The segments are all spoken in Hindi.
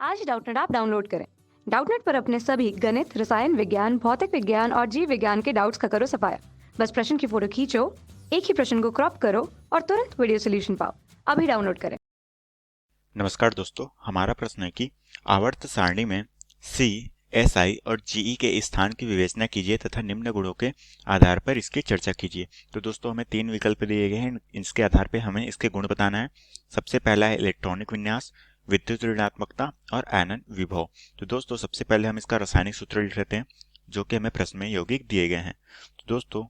आज डाउटनेट ऐप डाउनलोड करें। डाउटनेट पर अपने सभी गणित, रसायन विज्ञान, भौतिक विज्ञान और जीव विज्ञान के डाउट्स का करो सफाया। बस प्रश्न की फोटो खींचो, एक ही प्रश्न को क्रॉप करो और तुरंत वीडियो सोल्यूशन पाओ। अभी डाउनलोड करें। नमस्कार दोस्तों, हमारा प्रश्न है कि आवर्त सारणी में सी, एस आई और जीई के स्थान की विवेचना कीजिए तथा निम्न गुणों के आधार पर इसकी चर्चा कीजिए। तो दोस्तों हमें तीन विकल्प दिए गए हैं, इसके आधार पर हमें इसके गुण बताना है। सबसे पहला है इलेक्ट्रॉनिक विन्यास, विद्युत ऋणात्मकता और आयनन विभव। तो दोस्तों सबसे पहले हम इसका रासायनिक सूत्र लिख लेते हैं जो कि हमें प्रश्न में यौगिक दिए गए हैं। तो दोस्तों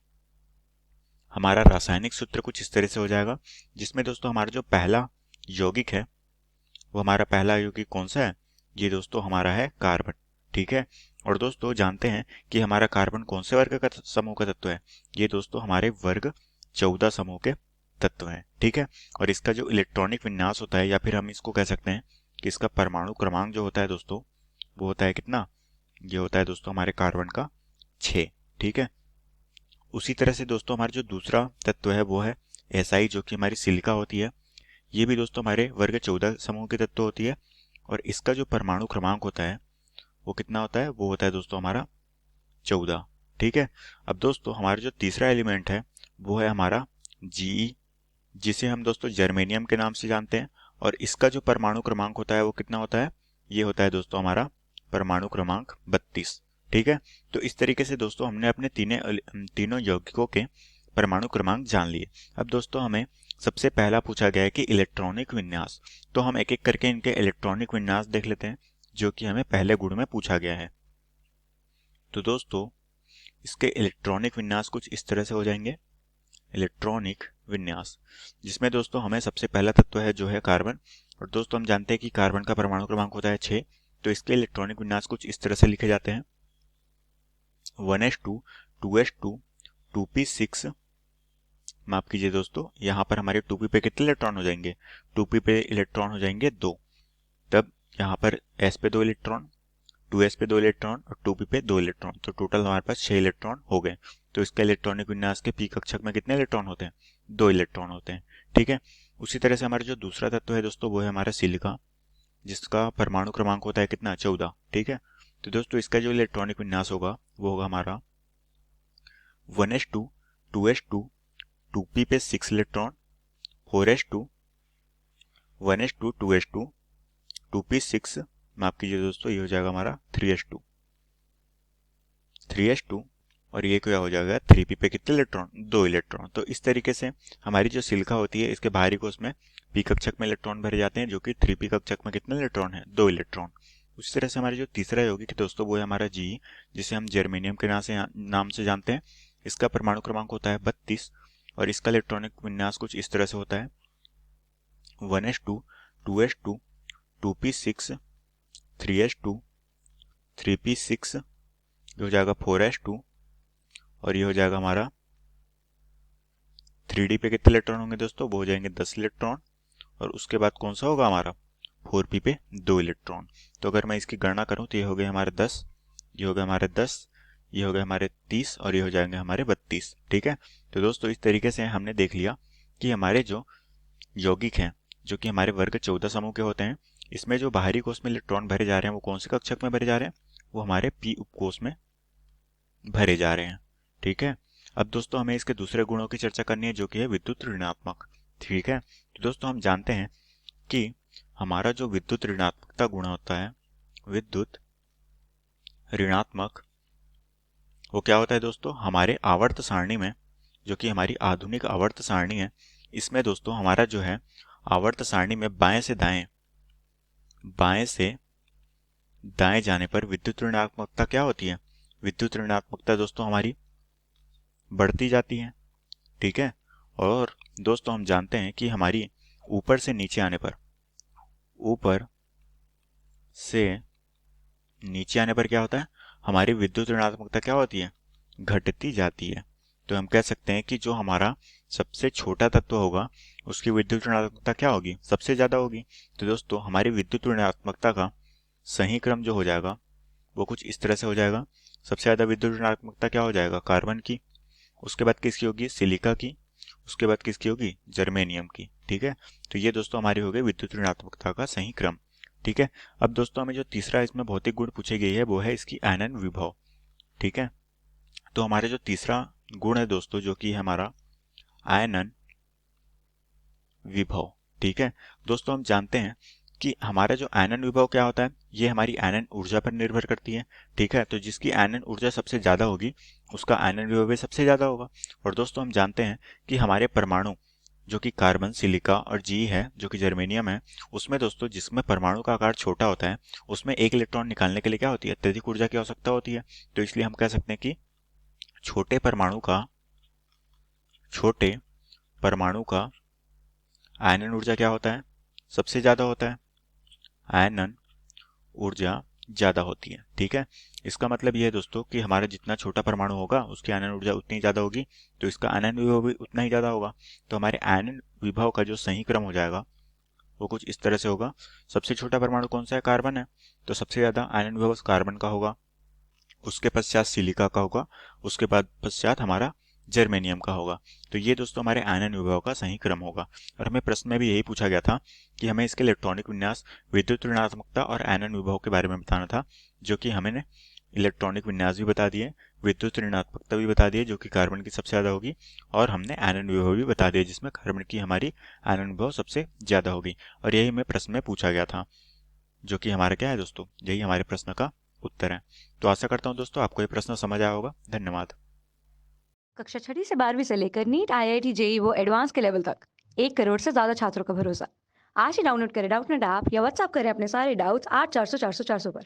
हमारा रासायनिक सूत्र कुछ इस तरह से हो जाएगा, जिसमें दोस्तों हमारा जो पहला यौगिक है वो हमारा पहला यौगिक कौन सा है? ये दोस्तों हमारा है कार्बन। ठीक है, और दोस्तों जानते हैं कि हमारा कार्बन कौन से वर्ग का समूह का तत्व है? ये दोस्तों हमारे वर्ग 14 समूह के तत्व हैं। ठीक है, और इसका जो इलेक्ट्रॉनिक विन्यास होता है, या फिर हम इसको कह सकते हैं कि इसका परमाणु क्रमांक जो होता है दोस्तों, वो होता है कितना? ये होता है दोस्तों हमारे कार्बन का 6। ठीक है, उसी तरह से दोस्तों हमारा जो दूसरा तत्व है वो है एसआई, जो कि हमारी सिलिका होती है। ये भी दोस्तों हमारे वर्ग 14 समूह के तत्व होती है, और इसका जो परमाणु क्रमांक होता है वो कितना होता है? वो होता है दोस्तों हमारा 14। ठीक है, अब दोस्तों हमारा जो तीसरा एलिमेंट है वो है हमारा जीई, जिसे हम दोस्तों जर्मेनियम के नाम से जानते हैं, और इसका जो परमाणु क्रमांक होता है वो कितना होता है? ये होता है दोस्तों हमारा परमाणु क्रमांक 32। ठीक है, तो इस तरीके से दोस्तों हमने अपने तीनों यौगिकों के परमाणु क्रमांक जान लिए। अब दोस्तों हमें सबसे पहला पूछा गया है कि इलेक्ट्रॉनिक विन्यास, तो हम एक एक करके इनके इलेक्ट्रॉनिक विन्यास देख लेते हैं जो कि हमें पहले गुण में पूछा गया है। तो दोस्तों इसके इलेक्ट्रॉनिक विन्यास कुछ इस तरह से हो जाएंगे। इलेक्ट्रॉनिक विन्यास, जिसमें दोस्तों हमें सबसे पहला तत्व है जो है कार्बन, और दोस्तों हम जानते हैं कि कार्बन का परमाणु क्रमांक होता है 6। तो इसके इलेक्ट्रॉनिक विन्यास कुछ इस तरह से लिखे जाते हैं: 1s2, 2s2, 2p6। माफ कीजिए दोस्तों, यहाँ पर हमारे 2p पे कितने इलेक्ट्रॉन हो जाएंगे? 2p पे इलेक्ट्रॉन हो जाएंगे 2। तब यहाँ पर s पे 2 इलेक्ट्रॉन, 2s पे 2 इलेक्ट्रॉन और 2p पे 2 इलेक्ट्रॉन, तो टोटल हमारे पास 6 इलेक्ट्रॉन हो गए। तो इसका इलेक्ट्रॉनिक विन्यास के p कक्षक में कितने इलेक्ट्रॉन होते हैं? 2 इलेक्ट्रॉन होते हैं। ठीक है, उसी तरह से हमारा जो दूसरा तत्व है दोस्तों वो है हमारा सिलिका, जिसका परमाणु क्रमांक होता है कितना? 14। ठीक है, तो दोस्तों इसका जो इलेक्ट्रॉनिक विन्यास होगा वो होगा हमारा 1s2, 2s2, 2p पे 6 electron, 4s2, 1s2, 2s2, 2p6। माफ कीजिए दोस्तों, ये हो जाएगा हमारा 3s2, 3s2, और ये क्या हो जाएगा? 3p पे कितने इलेक्ट्रॉन? 2 इलेक्ट्रॉन। तो इस तरीके से हमारी जो सिलिका होती है इसके बाहरी कोश में p कक्षक में इलेक्ट्रॉन भरे जाते हैं, जो कि 3p कक्षक में कितने इलेक्ट्रॉन है? 2 इलेक्ट्रॉन। उसी तरह से हमारी जो तीसरा यौगिक दोस्तों वो है हमारा जी, जिसे हम जर्मेनियम के नाम से जानते हैं। इसका परमाणु क्रमांक होता है 32, और इसका इलेक्ट्रॉनिक विन्यास कुछ इस तरह से होता है: 1s2, 2s2, 2p6, 3s2, 3p6, ये हो जाएगा 4s2, और ये हो जाएगा हमारा 3d पे कितने इलेक्ट्रॉन होंगे दोस्तों? वो हो जाएंगे 10 इलेक्ट्रॉन, और उसके बाद कौन सा होगा हमारा? 4p पे 2 इलेक्ट्रॉन। तो अगर मैं इसकी गणना करूं तो ये हो गए हमारे 10, ये हो गए हमारे 10, ये हो गए हमारे 30, और ये हो जाएंगे हमारे 32। ठीक है, तो दोस्तों इस तरीके से हमने देख लिया कि हमारे जो यौगिक हैं जो कि हमारे वर्ग 14 समूह के होते हैं, इसमें जो बाहरी कोश में इलेक्ट्रॉन भरे जा रहे हैं वो कौन से कक्षक में भरे जा रहे हैं? वो हमारे p उपकोश में भरे जा रहे हैं। ठीक है, अब दोस्तों हमें इसके दूसरे गुणों की चर्चा करनी है जो कि है विद्युत ऋणात्मक। ठीक है, तो दोस्तों हम जानते हैं कि हमारा जो विद्युत ऋणात्मकता गुण होता है, विद्युत ऋणात्मक, वो क्या होता है दोस्तों? हमारे आवर्त सारणी में, जो कि हमारी आधुनिक आवर्त सारणी है, इसमें दोस्तों हमारा जो है आवर्त सारणी में बाएं से दाएं जाने पर विद्युत ऋणात्मकता क्या होती है? विद्युत ऋणात्मकता दोस्तों हमारी बढ़ती जाती है। ठीक है, और दोस्तों हम जानते हैं कि हमारी ऊपर से नीचे आने पर क्या होता है? हमारी विद्युत ऋणात्मकता क्या होती है? घटती जाती है। तो हम कह सकते हैं कि जो हमारा सबसे छोटा तत्व होगा उसकी विद्युत ऋणात्मकता क्या होगी? सबसे ज्यादा होगी। तो दोस्तों हमारी विद्युत ऋणात्मकता का सही क्रम जो हो जाएगा वो कुछ इस तरह से हो जाएगा: सबसे ज्यादा विद्युत ऋणात्मकता क्या हो जाएगा? कार्बन की, उसके बाद किसकी होगी? सिलिका की, उसके बाद किसकी होगी? जर्मेनियम की। ठीक है, तो ये दोस्तों हमारी हो गई विद्युत ऋणात्मकता का सही क्रम। ठीक है। अब दोस्तों हमें जो तीसरा इसमें भौतिक गुण पूछी गई है वो है इसकी आयनन विभव। ठीक है, तो हमारे जो तीसरा गुण है दोस्तों जो कि हमारा आयनन विभव। ठीक है दोस्तों, हम जानते हैं कि हमारा जो आयनन विभव क्या होता है, ये हमारी आयनन ऊर्जा पर निर्भर करती है। ठीक है, तो जिसकी आयनन ऊर्जा सबसे ज्यादा होगी उसका आयनन विभव भी सबसे ज्यादा होगा। और दोस्तों हम जानते हैं कि हमारे परमाणु जो कि कार्बन, सिलिका और जी है जो कि जर्मेनियम है, उसमें दोस्तों जिसमें परमाणु का आकार छोटा होता है उसमें एक इलेक्ट्रॉन निकालने के लिए क्या होती है, अत्यधिक ऊर्जा की आवश्यकता होती है। तो इसलिए हम कह सकते हैं कि छोटे परमाणु का आयनन ऊर्जा क्या होता है, सबसे ज्यादा होता है, आयनन ऊर्जा ज्यादा होती है। ठीक है, इसका मतलब यह है दोस्तों कि हमारा जितना छोटा परमाणु होगा उसकी आयनन ऊर्जा उतनी ज्यादा होगी, तो इसका आयनन विभव भी उतना ही ज्यादा होगा। तो हमारे आयनन विभव का जो सही क्रम हो जाएगा वो कुछ इस तरह से होगा। सबसे छोटा परमाणु कौन सा है, कार्बन है, तो सबसे ज्यादा आयनन विभव कार्बन का होगा, उसके पश्चात सिलिका का होगा, उसके बाद पश्चात हमारा जर्मेनियम का होगा। तो ये दोस्तों हमारे आयनन विभव का सही क्रम होगा। और हमें प्रश्न में भी यही पूछा गया था कि हमें इसके इलेक्ट्रॉनिक विन्यास, विद्युत ऋणात्मकता और आयनन विभव के बारे में बताना था, जो कि हमें इलेक्ट्रॉनिक विन्यास भी बता दिए, विद्युत ऋणात्मकता भी बता दिए जो कि कार्बन की सबसे ज्यादा होगी, और हमने आयनन विभव भी बता दिया जिसमें कार्बन की हमारी आयनन विभव सबसे ज्यादा होगी। और यही हमें प्रश्न में पूछा गया था, जो कि हमारा क्या है दोस्तों, यही हमारे प्रश्न का उत्तर है। तो आशा करता हूँ दोस्तों आपको ये प्रश्न समझ आया होगा। धन्यवाद। कक्षा 6 से 12वीं से लेकर नीट, आईआईटी, जेई वो एडवांस के लेवल तक 1 करोड़ से ज्यादा छात्रों का भरोसा। आज ही डाउनलोड करें डाउटनेट ऐप या व्हाट्सएप करें अपने सारे डाउट्स 8400 400 400 पर।